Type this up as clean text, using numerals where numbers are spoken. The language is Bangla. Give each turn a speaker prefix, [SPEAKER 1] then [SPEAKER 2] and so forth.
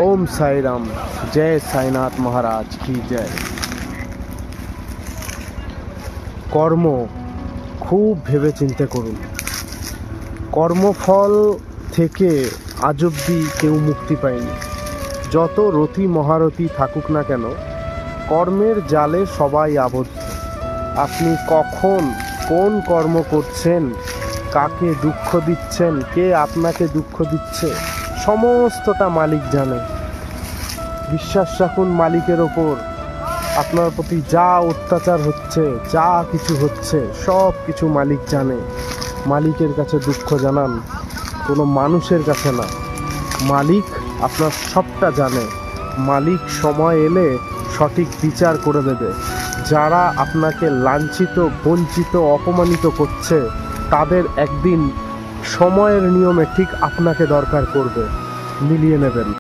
[SPEAKER 1] ओम साई राम। जय साईनाथ महाराज की जय। কর্ম খুব ভেবে চিন্তে করুন। কর্মফল থেকে আজ অবধি কেউ মুক্তি পায়নি। যত রতি মহারথী থাকুক না কেন, কর্মের জালে সবাই আবদ্ধ। আপনি কখন কোন কর্ম করছেন, কাকে দুঃখ দিচ্ছেন, কে আপনাকে দুঃখ দিচ্ছে, সমস্তটা মালিক জানে। বিশ্বাস রাখুন মালিকের ওপর। আপনার প্রতি যা অত্যাচার হচ্ছে, যা কিছু হচ্ছে, সব কিছু মালিক জানে। মালিকের কাছে দুঃখ জানান, কোনো মানুষের কাছে না। মালিক আপনার সবটা জানে। মালিক সময় এলে সঠিক বিচার করে দেবে। যারা আপনাকে লাঞ্ছিত, বঞ্চিত, অপমানিত করছে, তাদের একদিন সময়ের নিয়মে ঠিক আপনাকে দরকার করবে। মিলিয়ে নেবেন।